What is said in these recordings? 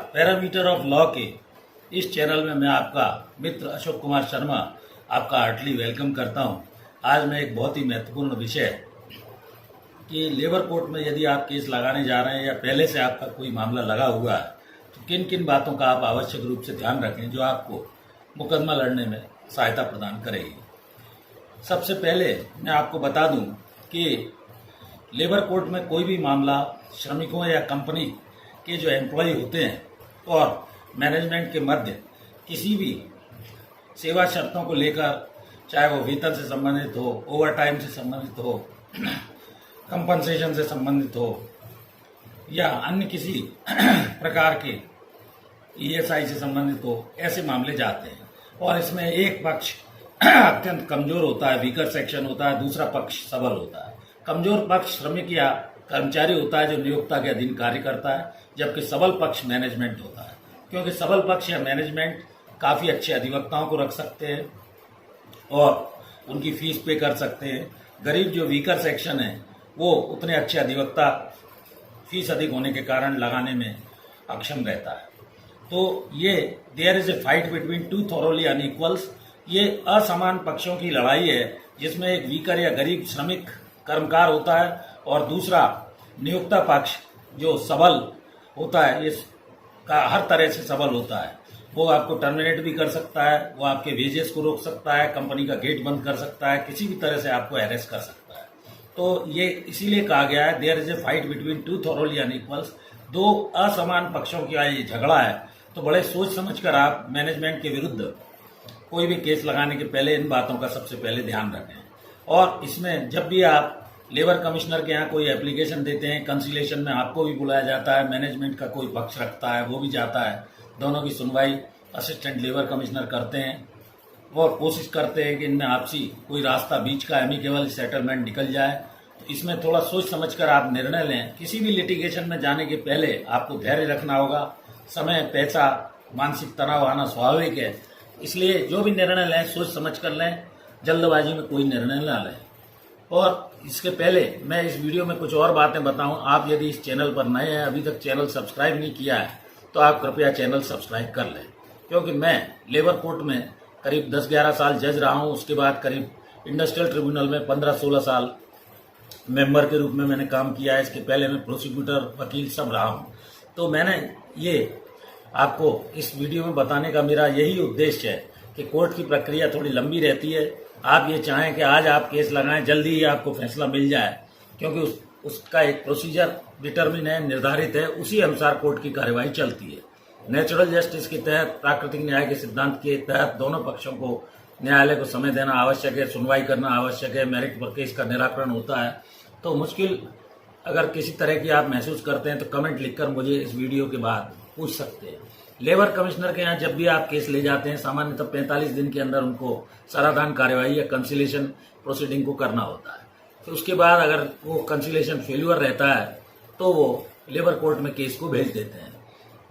Parameter of law के इस channel में मैं आपका मित्र अशोक कुमार शर्मा आपका हार्टली वेलकम करता हूं। आज मैं एक बहुत ही महत्वपूर्ण विषय कि लेबर कोर्ट में यदि आप केस लगाने जा रहे हैं या पहले से आपका कोई मामला लगा हुआ है तो किन किन बातों का आप आवश्यक रूप से ध्यान रखें जो आपको मुकदमा लड़ने में सहायता प्रदान करेगी। सबसे पहले मैं आपको बता दूं कि लेबर कोर्ट में कोई भी मामला श्रमिकों या कंपनी के जो एम्प्लॉय होते हैं और मैनेजमेंट के मध्य किसी भी सेवा शर्तों को लेकर, चाहे वो वेतन से संबंधित हो, ओवर टाइम से संबंधित हो, कंपनसेशन से संबंधित हो या अन्य किसी प्रकार के ईएसआई से संबंधित हो, ऐसे मामले जाते हैं। और इसमें एक पक्ष अत्यंत कमजोर होता है, वीकर सेक्शन होता है, दूसरा पक्ष सबल होता है। कमजोर पक्ष श्रमिक या कर्मचारी होता है जो नियोक्ता के अधीन कार्य करता है, जबकि सबल पक्ष मैनेजमेंट होता है, क्योंकि सबल पक्ष या मैनेजमेंट काफ़ी अच्छे अधिवक्ताओं को रख सकते हैं और उनकी फीस पे कर सकते हैं। गरीब जो वीकर सेक्शन है वो उतने अच्छे अधिवक्ता फीस अधिक होने के कारण लगाने में अक्षम रहता है। तो ये there is a fight between two thoroughly unequals, ये असमान पक्षों की लड़ाई है जिसमें एक वीकर या गरीब श्रमिक कर्मकार होता है और दूसरा नियोक्ता पक्ष जो सबल होता है, इसका हर तरह से सबल होता है। वो आपको टर्मिनेट भी कर सकता है, वो आपके वेजेस को रोक सकता है, कंपनी का गेट बंद कर सकता है, किसी भी तरह से आपको अरेस्ट कर सकता है। तो ये इसीलिए कहा गया है there is a fight between two thoroughly unequals, दो असमान पक्षों का ये झगड़ा है। तो बड़े सोच समझकर आप मैनेजमेंट के विरुद्ध कोई भी केस लगाने के पहले इन बातों का सबसे पहले ध्यान रखें। और इसमें जब भी आप लेबर कमिश्नर के यहाँ कोई एप्लीकेशन देते हैं, कंसिलेशन में आपको भी बुलाया जाता है, मैनेजमेंट का कोई पक्ष रखता है वो भी जाता है, दोनों की सुनवाई असिस्टेंट लेबर कमिश्नर करते हैं और कोशिश करते हैं कि इनमें आपसी कोई रास्ता बीच का एमिकेबल सेटलमेंट निकल जाए। तो इसमें थोड़ा सोच समझकर आप निर्णय लें। किसी भी लिटिगेशन में जाने के पहले आपको धैर्य रखना होगा। समय, पैसा, मानसिक तनाव आना स्वाभाविक है, इसलिए जो भी निर्णय लें सोच समझ कर लें, जल्दबाजी में कोई निर्णय ना लें। और इसके पहले मैं इस वीडियो में कुछ और बातें बताऊं। आप यदि इस चैनल पर नए हैं, अभी तक चैनल सब्सक्राइब नहीं किया है, तो आप कृपया चैनल सब्सक्राइब कर लें, क्योंकि मैं लेबर कोर्ट में करीब 10-11 साल जज रहा हूं। उसके बाद करीब इंडस्ट्रियल ट्रिब्यूनल में 15-16 साल मेंबर के रूप में मैंने काम किया है। इसके पहले मैं प्रोसिक्यूटर, वकील सब रहा हूं। तो मैंने ये आपको इस वीडियो में बताने का मेरा यही उद्देश्य है कि कोर्ट की प्रक्रिया थोड़ी लंबी रहती है। आप ये चाहें कि आज आप केस लगाएं, जल्दी ही आपको फैसला मिल जाए, क्योंकि उसका एक प्रोसीजर डिटरमिन है, निर्धारित है, उसी अनुसार कोर्ट की कार्यवाही चलती है। नेचुरल जस्टिस के तहत, प्राकृतिक न्याय के सिद्धांत के तहत दोनों पक्षों को न्यायालय को समय देना आवश्यक है, सुनवाई करना आवश्यक है, मेरिट पर केस का निराकरण होता है। तो मुश्किल अगर किसी तरह की आप महसूस करते हैं तो कमेंट लिखकर मुझे इस वीडियो के बाद पूछ सकते हैं। लेबर कमिश्नर के यहाँ जब भी आप केस ले जाते हैं, सामान्यतः 45 दिन के अंदर उनको सराधान कार्यवाही या कंसिलेशन प्रोसीडिंग को करना होता है। तो उसके बाद अगर वो कंसिलेशन फेल्यूर रहता है तो वो लेबर कोर्ट में केस को भेज देते हैं।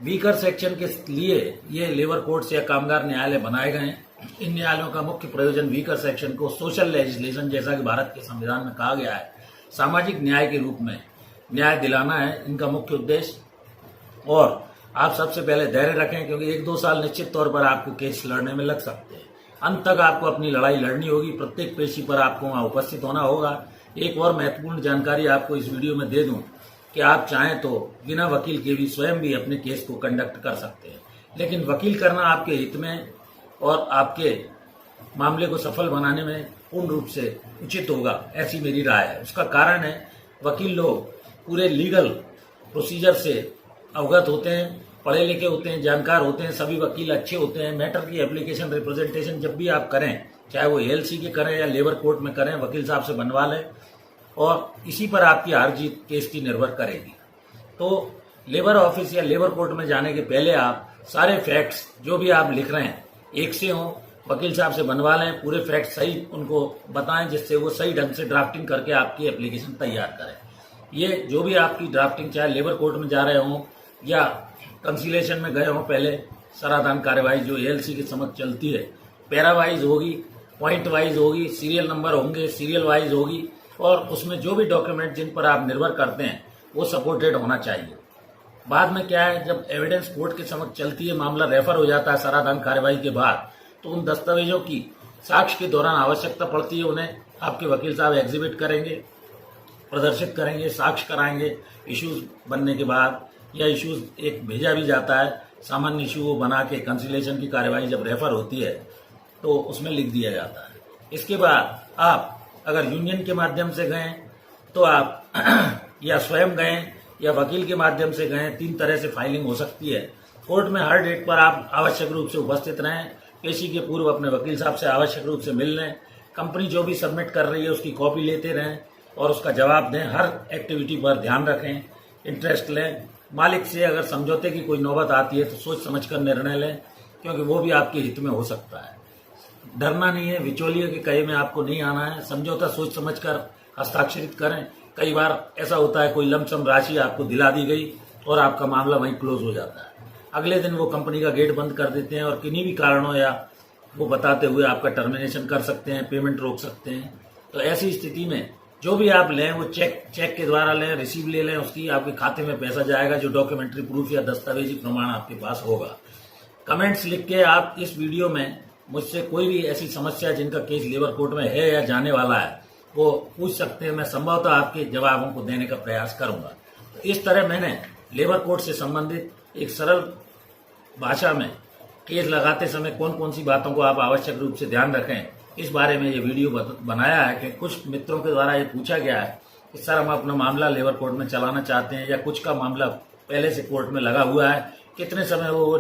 वीकर सेक्शन के लिए ये लेबर कोर्ट्स या कामगार न्यायालय बनाए गए हैं। इन न्यायालयों का मुख्य प्रयोजन वीकर सेक्शन को सोशल लेजिस्लेशन, जैसा कि भारत के संविधान में कहा गया है, सामाजिक न्याय के रूप में न्याय दिलाना है इनका मुख्य उद्देश्य। और आप सबसे पहले धैर्य रखें, क्योंकि 1-2 साल निश्चित तौर पर आपको केस लड़ने में लग सकते हैं। अंत तक आपको अपनी लड़ाई लड़नी होगी, प्रत्येक पेशी पर आपको वहां उपस्थित होना होगा। एक और महत्वपूर्ण जानकारी आपको इस वीडियो में दे दूं कि आप चाहें तो बिना वकील के भी स्वयं भी अपने केस को कंडक्ट कर सकते हैं, लेकिन वकील करना आपके हित में और आपके मामले को सफल बनाने में पूर्ण रूप से उचित होगा, ऐसी मेरी राय है। उसका कारण है वकील लोग पूरे लीगल प्रोसीजर से अवगत होते हैं, पढ़े लिखे होते हैं, जानकार होते हैं। सभी वकील अच्छे होते हैं। मैटर की एप्लीकेशन, रिप्रेजेंटेशन जब भी आप करें, चाहे वो एएलसी के करें या लेबर कोर्ट में करें, वकील साहब से बनवा लें और इसी पर आपकी हार जीत केस की निर्भर करेगी। तो लेबर ऑफिस या लेबर कोर्ट में जाने के पहले आप सारे फैक्ट्स जो भी आप लिख रहे हैं एक से हों, वकील साहब से बनवा लें, पूरे फैक्ट सही उनको बताएं, जिससे वो सही ढंग से ड्राफ्टिंग करके आपकी एप्लीकेशन तैयार करें। ये जो भी आपकी ड्राफ्टिंग, चाहे लेबर कोर्ट में जा रहे हों या कंसिलेशन में गए हों, पहले सराधान कार्यवाही जो एएलसी के समक्ष चलती है, पैरा वाइज होगी, पॉइंट वाइज होगी, सीरियल नंबर होंगे, सीरियल वाइज होगी, और उसमें जो भी डॉक्यूमेंट जिन पर आप निर्भर करते हैं वो सपोर्टेड होना चाहिए। बाद में क्या है, जब एविडेंस कोर्ट के समक्ष चलती है, मामला रेफर हो जाता है सराहन कार्यवाही के बाद, तो उन दस्तावेजों की साक्ष्य के दौरान आवश्यकता पड़ती है, उन्हें आपके वकील साहब एग्जिबिट करेंगे, प्रदर्शित करेंगे, साक्ष्य कराएंगे। इश्यूज बनने के बाद या इश्यूज एक भेजा भी जाता है, सामान्य इशू वो बना के कंसिलेशन की कार्यवाही जब रेफर होती है तो उसमें लिख दिया जाता है। इसके बाद आप अगर यूनियन के माध्यम से गए तो आप या स्वयं गए या वकील के माध्यम से गए, 3 तरह से फाइलिंग हो सकती है। कोर्ट में हर डेट पर आप आवश्यक रूप से उपस्थित रहें, पेशी के पूर्व अपने वकील साहब से आवश्यक रूप से मिल लें, कंपनी जो भी सबमिट कर रही है उसकी कॉपी लेते रहें और उसका जवाब दें, हर एक्टिविटी पर ध्यान रखें, इंटरेस्ट लें। मालिक से अगर समझौते की कोई नौबत आती है तो सोच समझकर निर्णय लें, क्योंकि वो भी आपके हित में हो सकता है। डरना नहीं है, बिचौलिए के कहे में आपको नहीं आना है। समझौता सोच समझकर हस्ताक्षरित करें। कई बार ऐसा होता है कोई लमसम राशि आपको दिला दी गई और आपका मामला वहीं क्लोज हो जाता है। अगले दिन वो कंपनी का गेट बंद कर देते हैं और किन्हीं भी कारणों या वो बताते हुए आपका टर्मिनेशन कर सकते हैं, पेमेंट रोक सकते हैं। तो ऐसी स्थिति में जो भी आप लें वो चेक के द्वारा लें, रिसीव ले लें, उसकी आपके खाते में पैसा जाएगा जो डॉक्यूमेंट्री प्रूफ या दस्तावेजी प्रमाण आपके पास होगा। कमेंट्स लिख के आप इस वीडियो में मुझसे कोई भी ऐसी समस्या जिनका केस लेबर कोर्ट में है या जाने वाला है वो पूछ सकते हैं। मैं संभवतः आपके जवाबों को देने का प्रयास करूंगा। तो इस तरह मैंने लेबर कोर्ट से संबंधित एक सरल भाषा में केस लगाते समय कौन कौन सी बातों को आप आवश्यक रूप से ध्यान रखें, इस बारे में ये वीडियो बनाया है। कि कुछ मित्रों के द्वारा ये पूछा गया है कि सर हम अपना मामला लेबर कोर्ट में चलाना चाहते हैं या कुछ का मामला पहले से कोर्ट में लगा हुआ है, कितने समय वो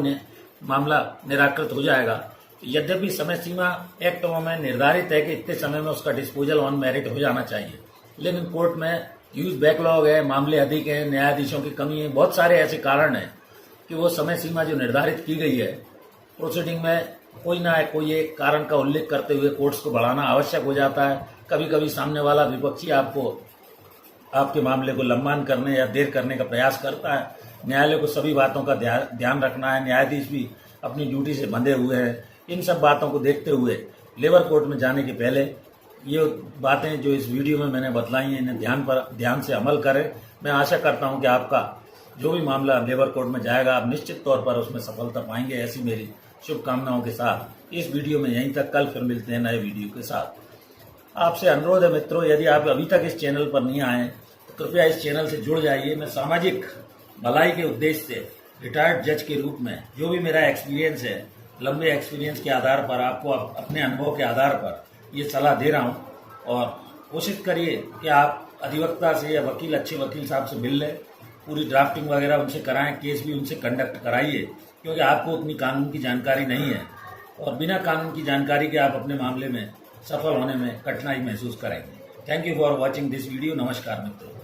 मामला निराकृत हो जाएगा। यद्यपि समय सीमा एक्टों में निर्धारित है कि इतने समय में उसका डिस्पोजल ऑन मेरिट हो जाना चाहिए, लेकिन कोर्ट में ह्यूज बैकलॉग है, मामले अधिक हैं, न्यायाधीशों की कमी है, बहुत सारे ऐसे कारण हैं कि वो समय सीमा जो निर्धारित की गई है प्रोसीडिंग में कोई ना कोई एक कारण का उल्लेख करते हुए कोर्ट्स को बढ़ाना आवश्यक हो जाता है। कभी कभी सामने वाला विपक्षी आपको आपके मामले को लंबान करने या देर करने का प्रयास करता है। न्यायालय को सभी बातों का ध्यान रखना है, न्यायाधीश भी अपनी ड्यूटी से बंधे हुए हैं। इन सब बातों को देखते हुए लेबर कोर्ट में जाने के पहले ये बातें जो इस वीडियो में मैंने बतलाई हैं इन्हें ध्यान से अमल करें। मैं आशा करता हूं कि आपका जो भी मामला लेबर कोर्ट में जाएगा आप निश्चित तौर पर उसमें सफलता पाएंगे। ऐसी मेरी शुभकामनाओं के साथ इस वीडियो में यहीं तक। कल फिर मिलते हैं नए वीडियो के साथ। आपसे अनुरोध है मित्रों, यदि आप अभी तक इस चैनल पर नहीं आए तो कृपया इस चैनल से जुड़ जाइए। मैं सामाजिक भलाई के उद्देश्य से रिटायर्ड जज के रूप में जो भी मेरा एक्सपीरियंस है, लंबे एक्सपीरियंस के आधार पर आपको अपने अनुभव के आधार पर ये सलाह दे रहा हूँ। और कोशिश करिए कि आप अधिवक्ता से या अच्छे वकील साहब से मिल लें, पूरी ड्राफ्टिंग वगैरह उनसे कराएं, केस भी उनसे कंडक्ट कराइए, क्योंकि आपको उतनी कानून की जानकारी नहीं है और बिना कानून की जानकारी के आप अपने मामले में सफल होने में कठिनाई महसूस करेंगे। Thank you for watching this video. नमस्कार मित्रों।